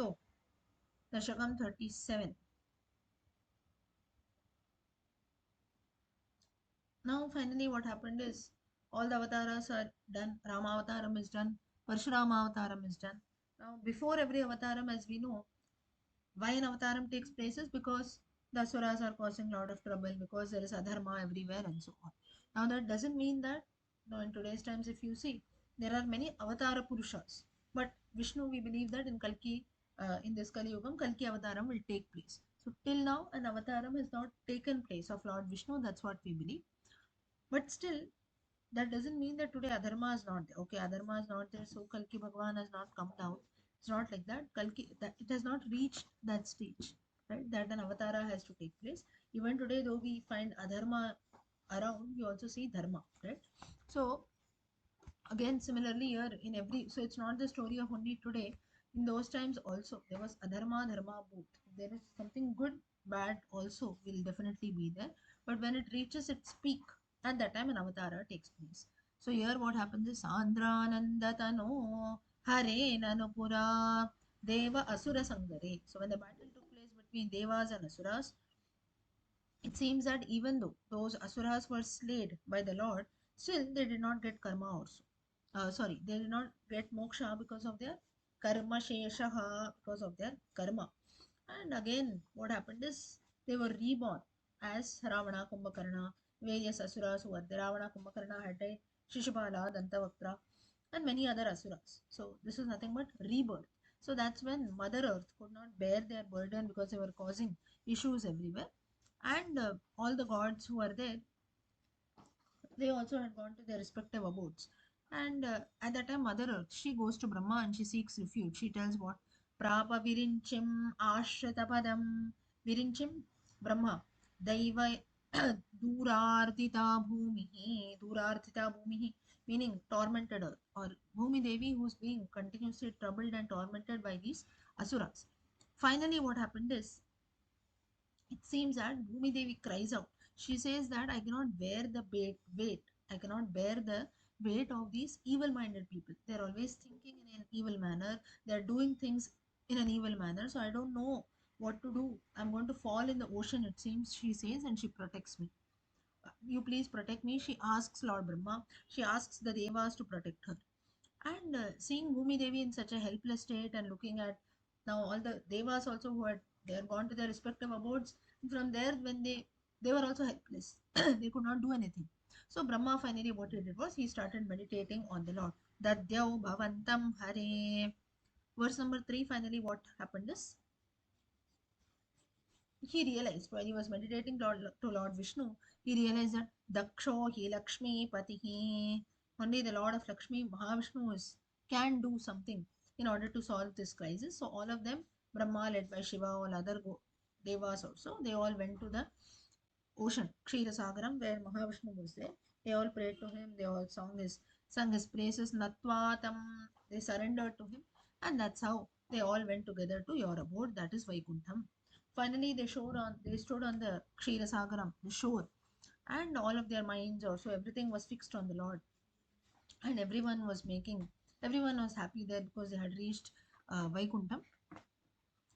So, Dashakam 37. Now, finally, what happened is all the avatars are done. Rama avataram is done. Parshurama avataram is done. Now, before every avataram, as we know, why an avataram takes place is because the asuras are causing a lot of trouble, because there is adharma everywhere and so on. Now, that doesn't mean that, in today's times, if you see, there are many avatara purushas. But Vishnu, we believe that in Kalki, in this Kali Yugam, Kalki avataram will take place. So, till now, an avataram has not taken place of Lord Vishnu. That's what we believe. But still, that doesn't mean that today Adharma is not there. Okay, Adharma is not there, so Kalki Bhagwan has not come down. It's not like that. Kalki, that it has not reached that stage, right? That an avatara has to take place. Even today, though we find Adharma around, we also see Dharma, right? So again, similarly here in every, so it's not the story of only today. In those times also, there was Adharma, Dharma both. There is something good, bad also will definitely be there. But when it reaches its peak, at that time an avatara takes place. So here what happens is Andranandatano Hare Nanupura Deva Asura Sangare. So when the battle took place between Devas and Asuras, it seems that even though those Asuras were slayed by the Lord, still they did not get karma also. Sorry, they did not get moksha because of their karma sheshaha, because of their karma. And again, what happened is they were reborn as Ravana, Kumbhakarna, various asuras who were there. Ravana, Kumbhakarna had died, Shishupala, Dantavaktra, and many other asuras. So this is nothing but rebirth. So that's when Mother Earth could not bear their burden because they were causing issues everywhere. And all the gods who were there, they also had gone to their respective abodes. And at that time, Mother Earth, she goes to Brahma and she seeks refuge. She tells what? Prapa Virinchim Ashratapadam Virinchim Brahma Daiva Durartita Bhumihi Durartita Bhumihi, meaning tormented earth, or Bhumi Devi who's being continuously troubled and tormented by these asuras. Finally, what happened is it seems that Bhumi Devi cries out. She says that I cannot bear the weight. I cannot bear the weight of these evil minded people. They're always thinking in an evil manner. They're doing things in an evil manner. So I don't know what to do. I'm going to fall in the ocean, it seems, she says, and she protects me. You please protect me. She asks Lord Brahma. She asks the Devas to protect her. And seeing Bhumi Devi in such a helpless state and looking at now all the devas also who had they had gone to their respective abodes, from there when they were also helpless. They could not do anything. So Brahma finally what he did was he started meditating on the Lord. Dadyau Bhavantam Hare. Verse number 3, finally what happened is he realized while he was meditating to Lord Vishnu, he realized that Daksho hi Lakshmi Patihi. Only the Lord of Lakshmi, Mahavishnu, can do something in order to solve this crisis. So all of them, Brahma led by Shiva, all other devas also, they all went to the ocean, Kshetrasagaram, where Mahavishnu was there. They all prayed to him, they all sung his praises, Natvatam, they surrendered to him, and that's how they all went together to your abode, that is Vaikuntham. Finally, they stood on the Kshetrasagaram, the shore, and all of their minds also, everything was fixed on the Lord, and everyone was happy there because they had reached Vaikuntham.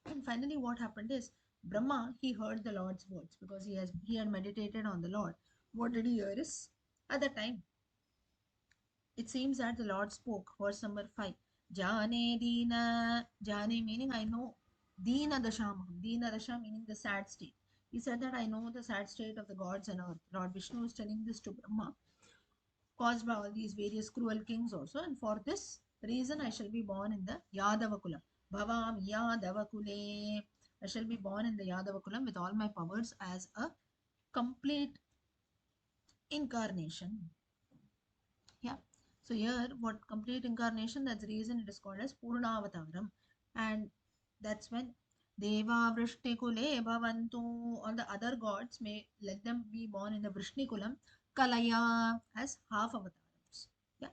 And finally, what happened is Brahma he heard the Lord's words because he had meditated on the Lord. What did he hear is at the time it seems that the Lord spoke. Verse number 5. Jane Dina Jane meaning I know Dina Dashamaham. Dina Dasha meaning the sad state. He said that I know the sad state of the gods and earth. Lord Vishnu is telling this to Brahma, caused by all these various cruel kings also, and for this reason I shall be born in the Yadavakula. Bhavam Yadavakule. I shall be born in the Yadavakulam with all my powers as a complete incarnation. Yeah. So here, what complete incarnation? That's the reason it is called as Purnavataram, and that's when Deva Vrishnikule Bhavantu. All the other gods may let them be born in the Vrishnikulam Kalaya as half avatars. Yeah.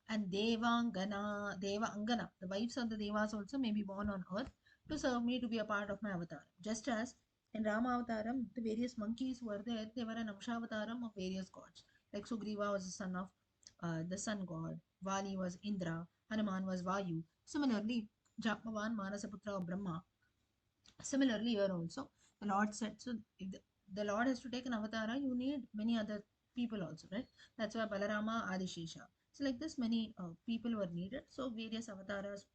And Deva Angana, the wives of the Devas also may be born on earth to serve me to be a part of my avatar. Just as in Rama Avataram, the various monkeys who were there, they were an Amshavataram of various gods. Like Sugriva was the son of the sun god, Vali was Indra, Hanuman was Vayu. Similarly, Jambhavan Manasaputra of Brahma. Similarly, here also, the Lord said, so if the Lord has to take an avatara, you need many other people also, right? That's why Balarama, Adishesha. So like this, many people were needed. So various avatars.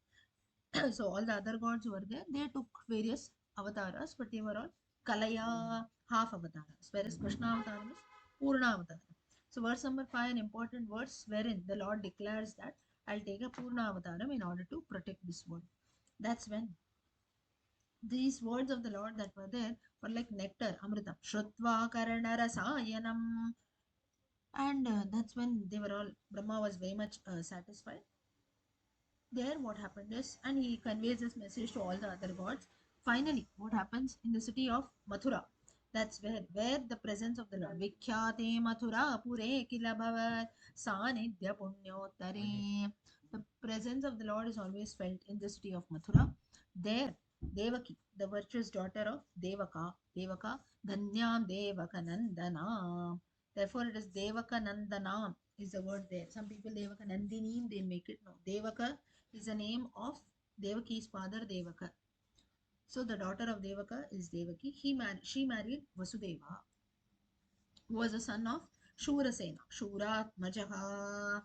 So all the other gods who were there, they took various avatars, but they were all Kalaya half avatars, whereas Krishna avataram is Purna avatar. So verse number 5, an important verse wherein the Lord declares that I'll take a Purna avataram in order to protect this world. That's when these words of the Lord that were there were like nectar, Amritam, Shrutva Karana Rasayanam. And that's when they were all, Brahma was very much satisfied. There, what happened is, and he conveys this message to all the other gods. Finally, what happens in the city of Mathura? That's where the presence of the Lord. Vikhyate Mathura Pure Kilabhavat Sanidhya Punyotare. The presence of the Lord is always felt in the city of Mathura. There, Devaki, the virtuous daughter of Devaka, Dhanyam Devaka Nandana. Therefore, it is Devaka Nandana is the word there. Some people Devaka Nandini, they make it no. Devaka is the name of Devaki's father Devaka. So the daughter of Devaka is Devaki. She married Vasudeva, who was the son of Shurasena. Shura Atmajaha.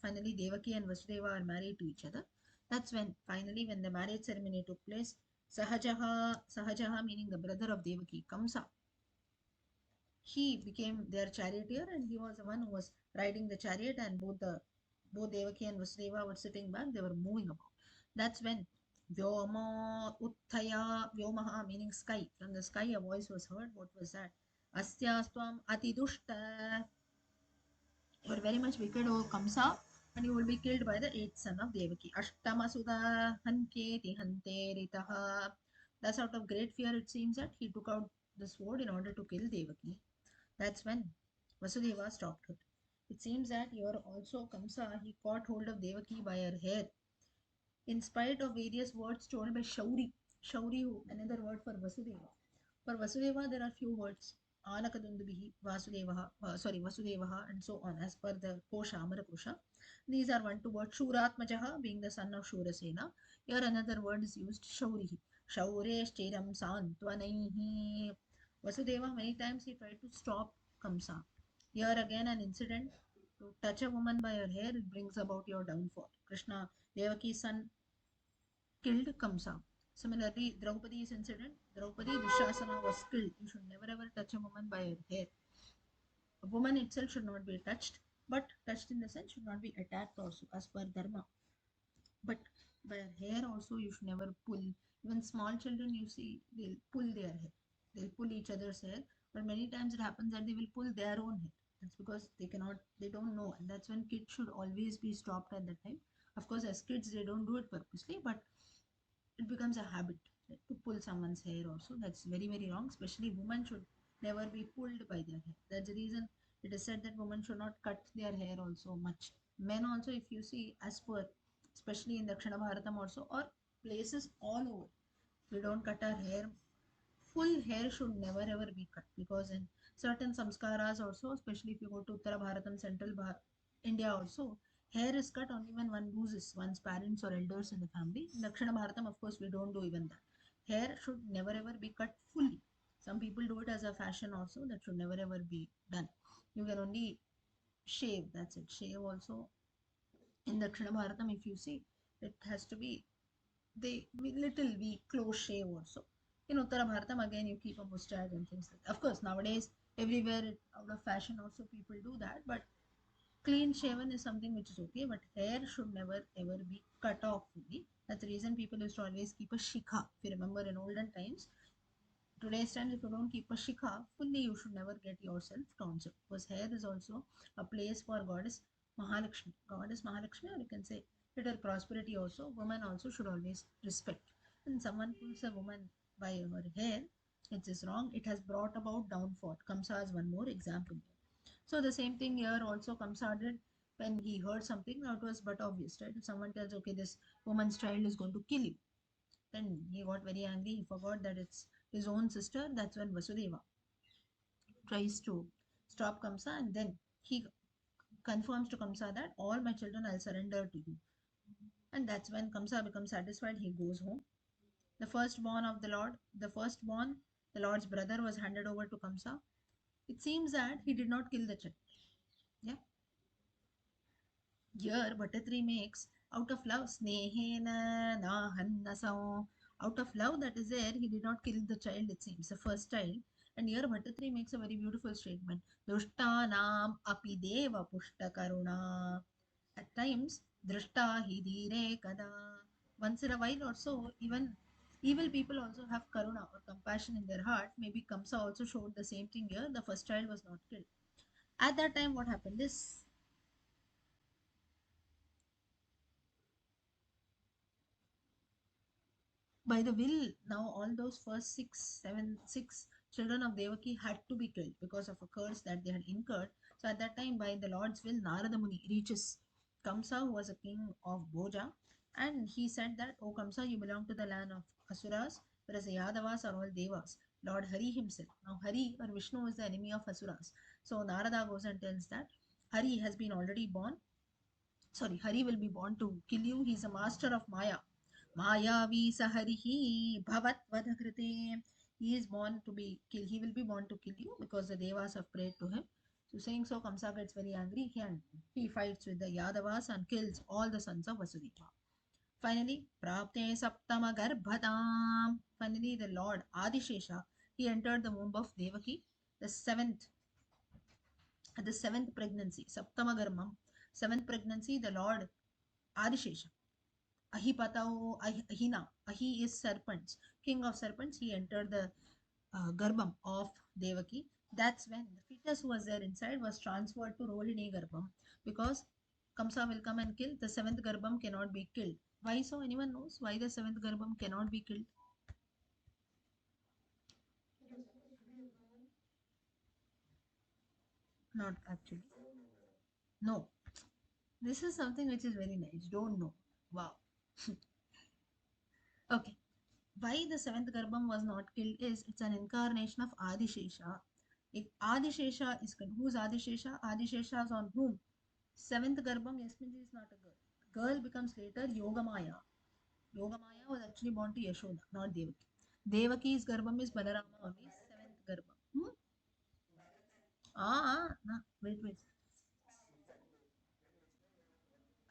Finally, Devaki and Vasudeva are married to each other. That's when finally when the marriage ceremony took place, Sahajaha meaning the brother of Devaki, Kamsa, he became their charioteer and he was the one who was riding the chariot, and both Devaki and Vasudeva were sitting back, they were moving about. That's when Vyoma Uttaya Vyomaha meaning sky. From the sky a voice was heard. What was that? Astyastvam Atidushta. You are very much wicked, O Kamsa, and you will be killed by the eighth son of Devaki. Ashtama Sudha Hanketi Hante Ritaha. Thus out of great fear it seems that he took out the sword in order to kill Devaki. That's when Vasudeva stopped her. It seems that here also Kamsa, he caught hold of Devaki by her hair. In spite of various words told by Shauri, another word for Vasudeva. For Vasudeva, there are few words. Anakadundubihi, Vasudevaha, and so on, as per the Kosha, Amara Kosha. These are one, two words. Shuratmajaha, being the son of Shurasena. Here another word is used, Shaurihi. Shaureshtiram Santvanaihi. Vasudeva, many times he tried to stop Kamsa. Here again an incident. To touch a woman by her hair, it brings about your downfall. Krishna, Devaki's son, killed Kamsa. Similarly, Draupadi's incident, Draupadi Dushasana was killed. You should never ever touch a woman by her hair. A woman itself should not be touched, but touched in the sense should not be attacked also as per Dharma. But by her hair also you should never pull. Even small children you see, they'll pull their hair. They'll pull each other's hair. But many times it happens that they will pull their own hair. That's because they don't know. And that's when kids should always be stopped at that time. Of course, as kids, they don't do it purposely, but it becomes a habit, right, to pull someone's hair also. That's very, very wrong. Especially women should never be pulled by their hair. That's the reason it is said that women should not cut their hair also much. Men also, if you see, as per, especially in Dakshina Bharatam also, or places all over, we don't cut our hair. Full hair should never ever be cut, because in certain samskaras also, especially if you go to Uttara Bharatam, India also, hair is cut only when one loses one's parents or elders in the family. In Dakshina Bharatam, of course, we don't do even that. Hair should never ever be cut fully. Some people do it as a fashion also. That should never ever be done. You can only shave. That's it. Shave also in Dakshina Bharatam, if you see, it has to be little we close shave also. In Uttara Bharatam, again you keep a mustache and things like that. Of course, nowadays everywhere out of fashion also people do that, but clean shaven is something which is okay. But hair should never ever be cut off fully. That's the reason people used to always keep a shikha. If you remember in olden times, today's times, if you don't keep a shikha fully, you should never get yourself tonsured, because hair is also a place for goddess Mahalakshmi. Goddess Mahalakshmi, or you can say it her prosperity also. Women also should always respect. When someone pulls a woman by her hair, it is wrong. It has brought about downfall. Kamsa is one more example. So the same thing here also Kamsa did when he heard something that was but obvious, right? If someone tells, okay, this woman's child is going to kill you, then he got very angry. He forgot that it's his own sister. That's when Vasudeva tries to stop Kamsa, and then he confirms to Kamsa that all my children I'll surrender to you. And that's when Kamsa becomes satisfied. He goes home. The firstborn of the Lord, the firstborn, the Lord's brother, was handed over to Kamsa. It seems that he did not kill the child. Yeah. Here, Bhattatri makes out of love, snehena nahannasao. Out of love that is there, he did not kill the child, it seems, the first child. And here, Bhattatri makes a very beautiful statement. Dushtanam api deva pushta karuna. At times, drishta hi dire kada. Once in a while, also, even evil people also have karuna or compassion in their heart. Maybe Kamsa also showed the same thing here. The first child was not killed. At that time, what happened is, by the will, now all those first six children of Devaki had to be killed because of a curse that they had incurred. So at that time, by the Lord's will, Narada Muni reaches Kamsa, who was a king of Boja, and he said that, "O Kamsa, you belong to the land of Asuras, whereas the Yadavas are all Devas." Lord Hari himself. Now Hari or Vishnu is the enemy of Asuras. So Narada goes and tells that Hari has been already born. Sorry, Hari will be born to kill you. He's a master of Maya. Mayavi Saharihi Bhavat Vadhakrite. He is born to be killed. He will be born to kill you because the Devas have prayed to him. So saying so, Kamsa gets very angry and he fights with the Yadavas and kills all the sons of Vasudeva. Finally, Prapte Saptama Garbhatam. Finally, the Lord Adishesha, he entered the womb of Devaki, the seventh, at the seventh pregnancy, Saptama Garbham, seventh pregnancy, the Lord Adishesha. Ahipatao Ahina. Ahi is serpents, king of serpents. He entered the Garbham of Devaki. That's when the fetus who was there inside was transferred to Rohini Garbham because Kamsa will come and kill. The seventh Garbham cannot be killed. Why so? Anyone knows why the seventh Garbham cannot be killed? Not actually. No. This is something which is very nice. Don't know. Wow. Okay. Why the seventh Garbham was not killed is it's an incarnation of Adishesha. If Adishesha is who's Adishesha? Adishesha is on whom? Seventh Garbham, Yasminji is not a girl. Girl becomes later Yogamaya. Yogamaya was actually born to Yashoda, not Devaki. Devaki's Garbham is Balarama only, seventh Garbham. Wait.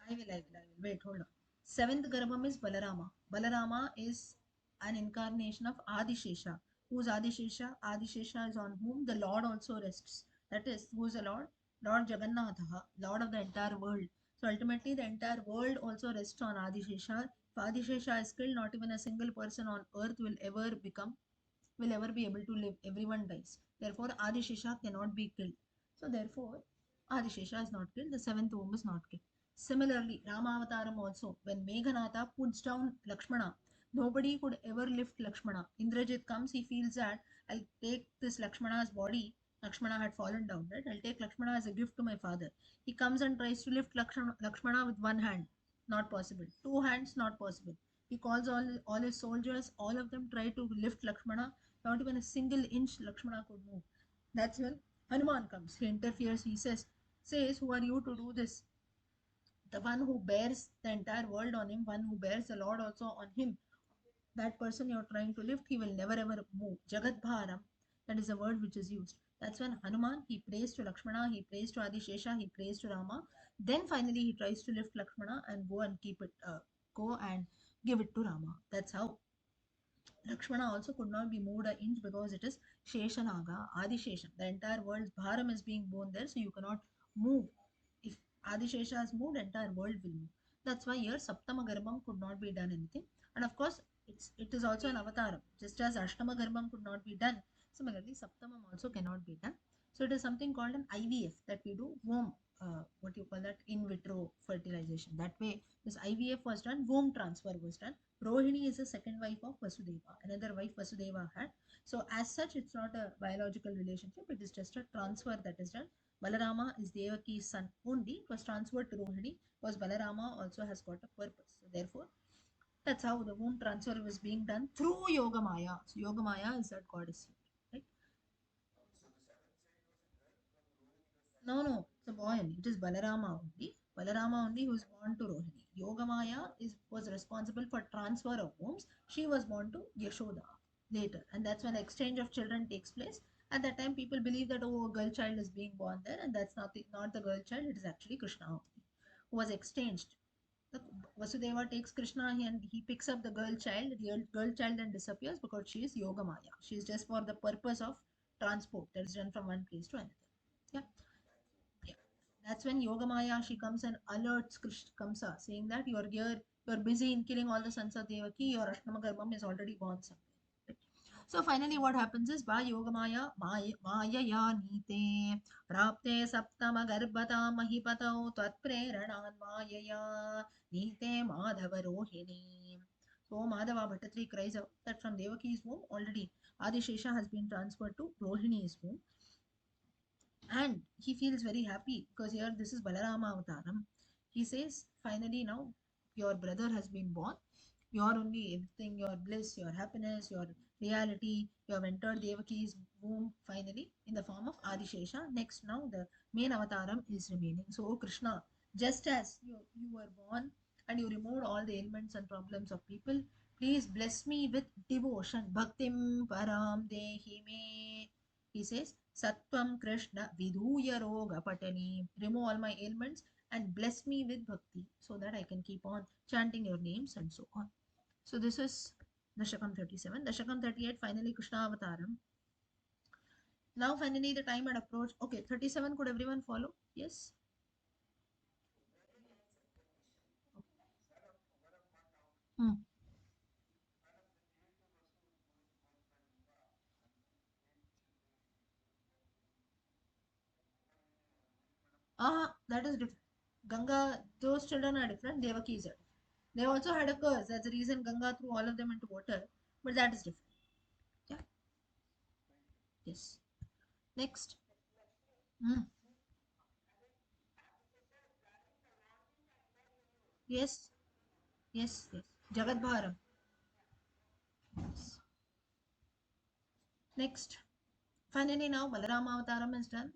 I will. Wait, hold on. Seventh Garbham is Balarama. Balarama is an incarnation of Adishesha. Who's Adishesha? Adishesha is on whom the Lord also rests. That is, who is the Lord? Lord Jagannatha, Lord of the entire world. So ultimately, the entire world also rests on Adishesha. If Adishesha is killed, not even a single person on earth will ever be able to live. Everyone dies. Therefore, Adishesha cannot be killed. So therefore, Adishesha is not killed. The seventh womb is not killed. Similarly, Ramavataram also, when Meghanatha puts down Lakshmana, nobody could ever lift Lakshmana. Indrajit comes, he feels that I'll take this Lakshmana's body. Lakshmana had fallen down, right? I'll take Lakshmana as a gift to my father. He comes and tries to lift Lakshmana with one hand. Not possible. Two hands, not possible. He calls all his soldiers, all of them try to lift Lakshmana. Not even a single inch Lakshmana could move. That's when Hanuman comes. He interferes. He says, who are you to do this? The one who bears the entire world on him, one who bears the Lord also on him, that person you're trying to lift, he will never ever move. Jagat Bharam, that is a word which is used. That's when Hanuman, he prays to Lakshmana, he prays to Adishesha, he prays to Rama. Then finally he tries to lift Lakshmana and go and go and give it to Rama. That's how Lakshmana also could not be moved an inch because it is Sheshanaga, Adishesha. The entire world's Bharam is being borne there, so you cannot move. If Adishesha has moved, entire world will move. That's why here Saptama Garbham could not be done anything. And of course, it is also an avataram. Just as Ashtama Garbham could not be done, similarly Saptamam also cannot be done. So it is something called an IVF that we do, womb, what you call that, in vitro fertilization. That way, this IVF was done, womb transfer was done. Rohini is the second wife of Vasudeva, another wife Vasudeva had. So as such, it's not a biological relationship. It is just a transfer that is done. Balarama is Devaki's son only. It was transferred to Rohini because Balarama also has got a purpose. So therefore, that's how the womb transfer was being done through Yogamaya. So Yogamaya is that goddess here, right? No, it's a boy only. It is Balarama only. Balarama only who was born to Rohini. Yogamaya was responsible for transfer of wombs. She was born to Yashoda later, and that's when exchange of children takes place. At that time, people believe that a girl child is being born there, and that's not the girl child. It is actually Krishna who was exchanged. The Vasudeva takes Krishna and he picks up the girl child. The girl child then disappears because she is Yogamaya. She is just for the purpose of transport that is done from one place to another. Yeah. Yeah. That's when Yogamaya she comes and alerts Kamsa saying that you are here, you are busy in killing all the sons of Devaki, your Ashtama is already born somewhere. Right? So finally what happens is by Yogamaya Maya Nite Prapte Saptama Garbhata Mahipatau Tatpreranaan Mayaya Nite Madhava Rohini. So Madhava Bhattatri cries out that from Devaki's womb already Adishesha has been transferred to Rohini's womb, and he feels very happy because here this is Balarama Avataram. He says, finally now your brother has been born. Your only everything, your bliss, your happiness, your reality. You have entered Devaki's womb finally in the form of Adishesha. Next now the main avataram is remaining. So oh Krishna, just as you were born and you removed all the ailments and problems of people, please bless me with devotion. Bhaktim param dehi me. He says, Sattvam Krishna Vidhuya Roga Patani. Remove all my ailments and bless me with bhakti so that I can keep on chanting your names and so on. So this is Dashakam 37. Dashakam 38, finally Krishna Avataram. Now finally the time had approached. Okay, 37, could everyone follow? Yes? Hmm. That is different. Ganga, those children are different. Devaki is different. They also had a curse. That's the reason Ganga threw all of them into water. But that is different. Yeah. Yes. Next. Hmm. Yes. Yes. Yes. Jagat Bharam. Yes. Next. Finally now Balarama Avataram is done.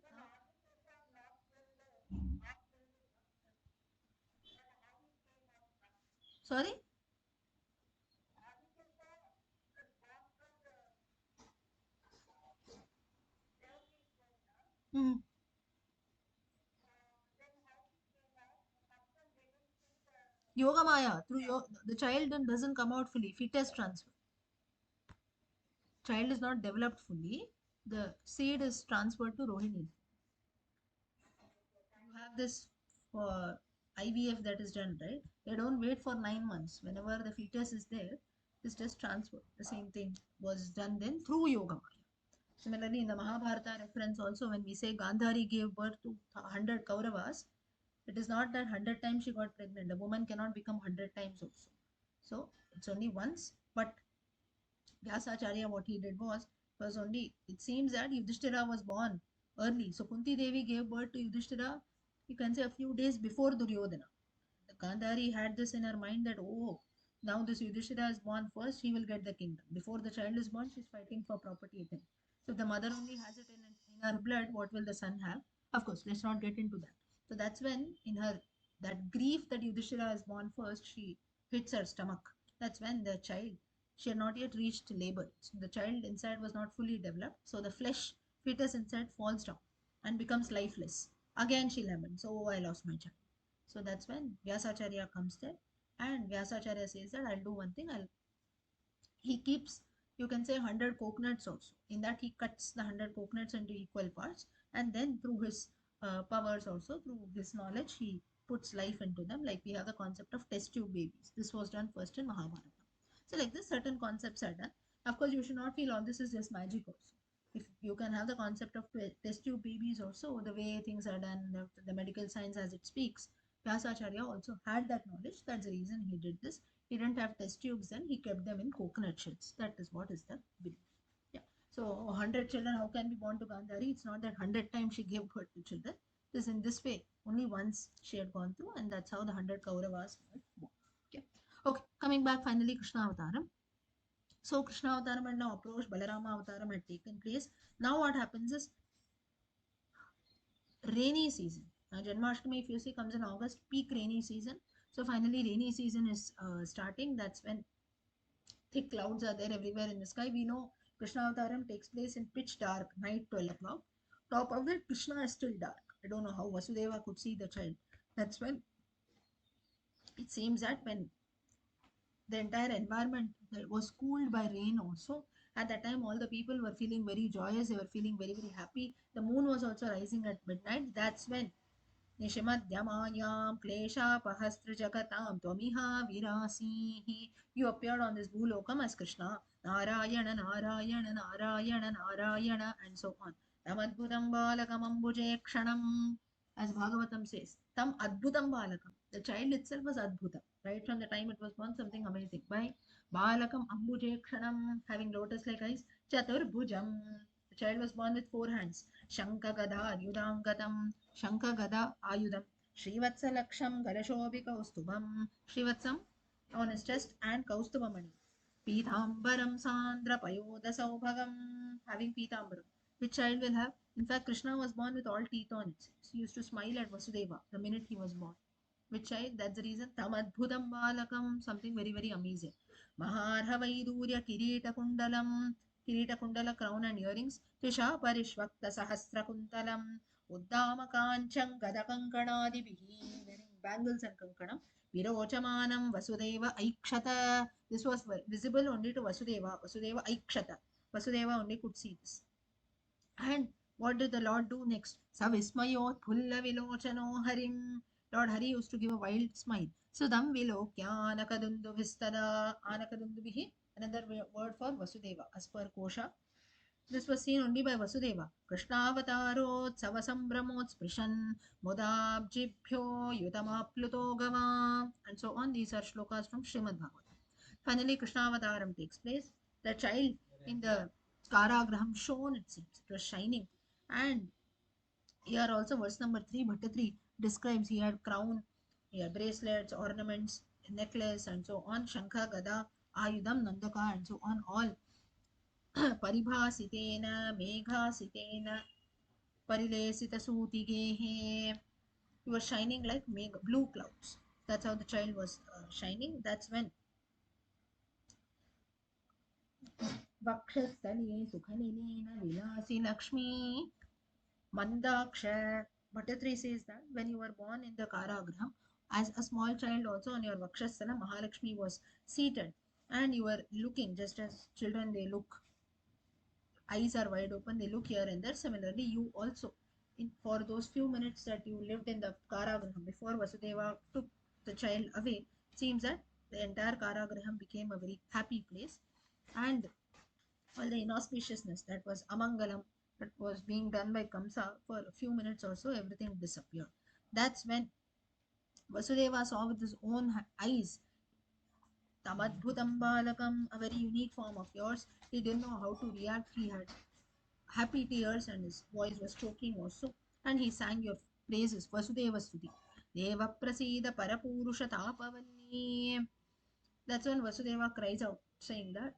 Sorry? Hmm. Yoga Maya. The child then doesn't come out fully. Fetus transfer. Child is not developed fully. The seed is transferred to Rohini. You have this for IVF that is done, right? They don't wait for 9 months. Whenever the fetus is there, it's just transferred. The same thing was done then through Yoga Maya. Similarly, in the Mahabharata reference also, when we say Gandhari gave birth to 100 Kauravas, it is not that 100 times she got pregnant. A woman cannot become 100 times also. So it's only once. But Vyasacharya, what he did was only, it seems that Yudhishthira was born early. So Kunti Devi gave birth to Yudhishthira, you can say a few days before Duryodhana. The Gandhari had this in her mind that, oh, now this Yudhishthira is born first, he will get the kingdom. Before the child is born, she's fighting for property then. So if the mother only has it in her blood, what will the son have? Of course, let's not get into that. So that's when, in her that grief that Yudhishthira is born first, she hits her stomach. That's when the child, she had not yet reached labor. So the child inside was not fully developed. So the flesh fetus inside falls down and becomes lifeless. Again, she laments, oh, I lost my child. So that's when Vyasacharya comes there, and Vyasacharya says that I'll do one thing. He keeps, you can say, 100 coconuts also. In that he cuts the 100 coconuts into equal parts, and then through his powers also, through his knowledge, he puts life into them. Like we have the concept of test tube babies. This was done first in Mahabharata. So like this, certain concepts are done. Of course, you should not feel all this is just magic also. If you can have the concept of test tube babies also, the way things are done, the medical science as it speaks, Vyasacharya also had that knowledge. That's the reason he did this. He didn't have test tubes then, he kept them in coconut shells. That is what is the belief. Yeah. So 100 children, how can be born to Gandhari? It's not that 100 times she gave birth to children. It is in this way. Only once she had gone through, and that's how the 100 Kauravas were born. Okay. Okay. Coming back finally, Krishna Avataram. So Krishna Avataram had now approached, Balarama Avataram had taken place. Now what happens is rainy season. Now, Janmashtami, if you see, comes in August, peak rainy season. So finally, rainy season is starting. That's when thick clouds are there everywhere in the sky. We know Krishna Avataram takes place in pitch dark, night 12 o'clock. Top of that, Krishna is still dark. I don't know how Vasudeva could see the child. That's when it seems that when the entire environment was cooled by rain also. At that time, all the people were feeling very joyous. They were feeling very, very happy. The moon was also rising at midnight. That's when Nishimadhyamanyam Kleshapahastra Twamiha Virasihi. You appeared on this Bhulokam as Krishna. Narayana, Narayana, Narayana, Narayana, and so on. Tamadbhutam Balakam Ambuje Kshanam. As Bhagavatam says, Tam Adbhutam Balakam. The child itself was Adbhutam. Right from the time it was born, something amazing. By Balakam Ambuje Kshanam, having lotus like eyes. Chaturbhujam. The child was born with 4 hands. Shankagada Yudangatam. Shankagada Ayudam. Srivatsalaksham Galashobi Kaustubam. Srivatsam on his chest and Kaustubamani. Pitambaram Sandra Payoda Saubhagam. Having Pitambaram. Which child will have? In fact, Krishna was born with all teeth on it. He used to smile at Vasudeva the minute he was born. Which child? That's the reason. Tamadbhutam Balakam. Something very, very amazing. Maharha Vaidurya Kirita Kundalam. Kirita Kundala crown and earrings. Trisha Parishvakta Sahasra Kuntalam. Uddamakancham Gadakankanadibihi. Wearing bangles and kankanam. Virochamanam Vasudeva Aikshata. This was visible only to Vasudeva. Vasudeva Aikshata. Vasudeva only could see this. And what did the Lord do next? Savismayot Pulla Vilochano Harim. Lord Hari used to give a wild smile. Sudam Vilokya Anakadundu Vistada Anakadundubihi. Another word for Vasudeva as per Kosha. This was seen only by Vasudeva. Krishnavatarot Savasambramot Sprishan Modabjibhyo Yutamapluto Gava. And so on. These are shlokas from Srimad Bhagavatam. Finally, Krishnavataram takes place. The child in the Karagraham shone, it seems. It was shining. And here also, verse number 3, Bhatta 3 describes he had crown, he had bracelets, ornaments, necklace, and so on. Shankha, Gada, Ayudam, Nandaka, and so on. All Paribhasitena, Meghasitena, Parilesita Sutigehe. He was shining like blue clouds. That's how the child was shining. That's when Vakshastale Sukhaninena Vilasi Lakshmi Mandaksha. Bhattatri says that when you were born in the Karagraham, as a small child also on your Vakshasthala, Mahalakshmi was seated and you were looking just as children they look. Eyes are wide open, they look here and there. Similarly, you also, for those few minutes that you lived in the Karagraham before Vasudeva took the child away, it seems that the entire Karagraham became a very happy place. And all the inauspiciousness that was amangalam that was being done by Kamsa for a few minutes or so, everything disappeared. That's when Vasudeva saw with his own eyes Tamadbhutam Balakam, a very unique form of yours. He didn't know how to react. He had happy tears and his voice was choking also. And he sang your praises, Vasudeva Stuti. Deva Prasida Parapurusha Tapavanni. That's when Vasudeva cries out, saying that,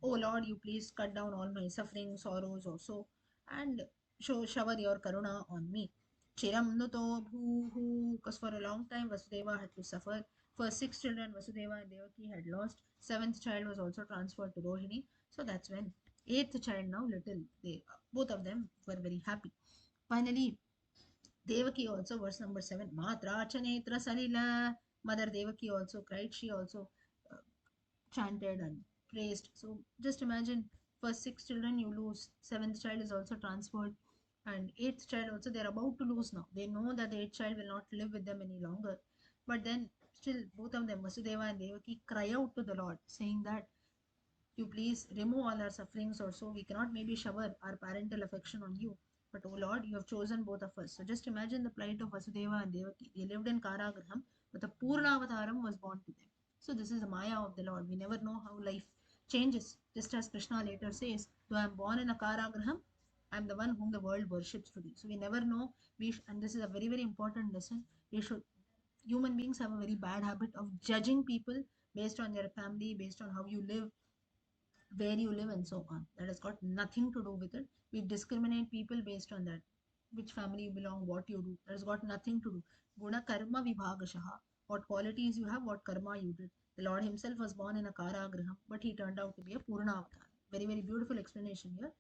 "Oh Lord, you please cut down all my suffering, sorrows also, and shower your karuna on me." Chiram nuto bhuhu, because for a long time Vasudeva had to suffer. First 6 children Vasudeva and Devaki had lost. Seventh child was also transferred to Rohini. So that's when eighth child now little they both of them were very happy. Finally, Devaki also, verse number 7, Matra Chanetra Salila. Mother Devaki also cried. She also uh, chanted and praised. So just imagine, first 6 children you lose, seventh child is also transferred, and eighth child also they're about to lose now. They know that the eighth child will not live with them any longer. But then still both of them, Vasudeva and Devaki, cry out to the Lord, saying that you please remove all our sufferings or so. We cannot maybe shower our parental affection on you. But oh Lord, you have chosen both of us. So just imagine the plight of Vasudeva and Devaki. They lived in Karagraham, but the Purnavataram was born to them. So this is the Maya of the Lord. We never know how life changes. Just as Krishna later says, though I am born in a Karagraham, I am the one whom the world worships today. So we never know. And this is a very, very important lesson. We should Human beings have a very bad habit of judging people based on their family, based on how you live, where you live, and so on. That has got nothing to do with it. We discriminate people based on that. which family you belong, what you do. That has got nothing to do. Guna karma vibhagashaha. What qualities you have, what karma you did. The Lord himself was born in a Karagraham, but he turned out to be a Purna avatar. Very, very beautiful explanation here.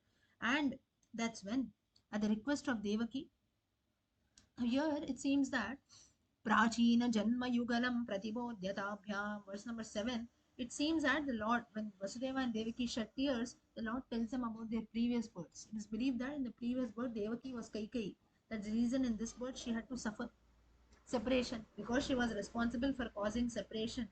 And that's when, at the request of Devaki, here it seems that Prachina Janma Yugalam Pratibodhyatabhyam, verse number 7, it seems that the Lord, when Vasudeva and Devaki shed tears, the Lord tells them about their previous births. It is believed that in the previous birth, Devaki was Kaikai. That's the reason in this birth she had to suffer separation because she was responsible for causing separation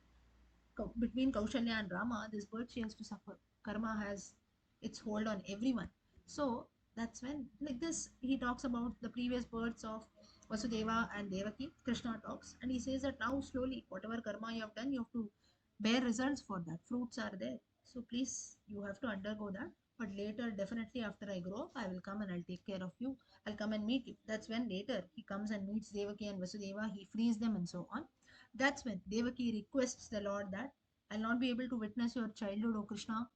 between Kaushalya and Rama. This birth she has to suffer. Karma has its hold on everyone. So that's when, like this, he talks about the previous births of Vasudeva and Devaki. Krishna talks and he says that now slowly, whatever karma you have done, you have to bear results for that. Fruits are there. So please, you have to undergo that. But later, definitely after I grow up, I will come and I'll take care of you. I'll come and meet you. That's when later he comes and meets Devaki and Vasudeva. He frees them and so on. That's when Devaki requests the Lord that I'll not be able to witness your childhood, O Krishna.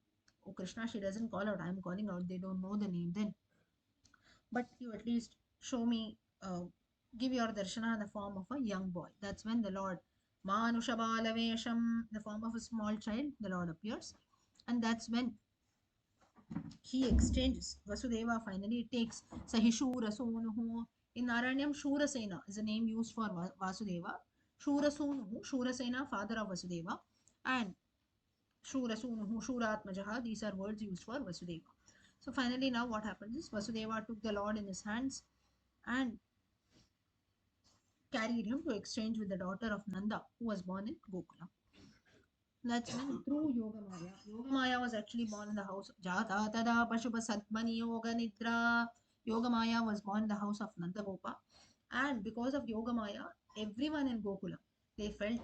O Krishna, she doesn't call out. I'm calling out. They don't know the name then. But you at least show me, give your darshana in the form of a young boy. That's when the Lord, Manushabalavesham, the form of a small child, the Lord appears. And that's when he exchanges. Vasudeva finally takes Sahishura Sonuhu. In Narayaneeyam, Shurasena is a name used for Vasudeva. Shurasonuhu, Shurasena, father of Vasudeva. And Shurasunuhu, Shuratmajaha, these are words used for Vasudeva. So finally, now what happens is Vasudeva took the Lord in his hands and carried him to exchange with the daughter of Nanda, who was born in Gokula. That's when through Yogamaya. Yogamaya was actually born in the house of Jata Tada Pashupha Sadmani Yoga Nidra. Yogamaya was born in the house of Nandagopa. And because of Yogamaya, everyone in Gokula, they felt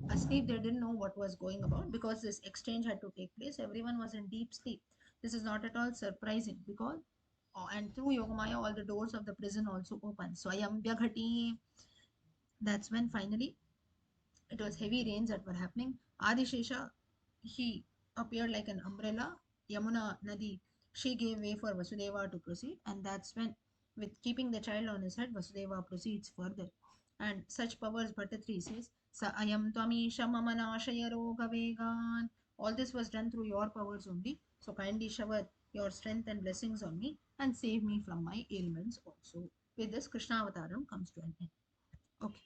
asleep. They didn't know what was going about because this exchange had to take place. Everyone was in deep sleep. This is not at all surprising because, oh, and through Yogamaya, all the doors of the prison also open. Swayam Vyaghati. That's when finally it was heavy rains that were happening. Adishesha, he appeared like an umbrella. Yamuna Nadi, she gave way for Vasudeva to proceed, and that's when, with keeping the child on his head, Vasudeva proceeds further. And such powers, Bhattatri says, Sa ayam tvamisha mamanashaya roga vegan. All this was done through your powers only. So kindly shower your strength and blessings on me and save me from my ailments also. With this, Krishna Avataram comes to an end. Okay.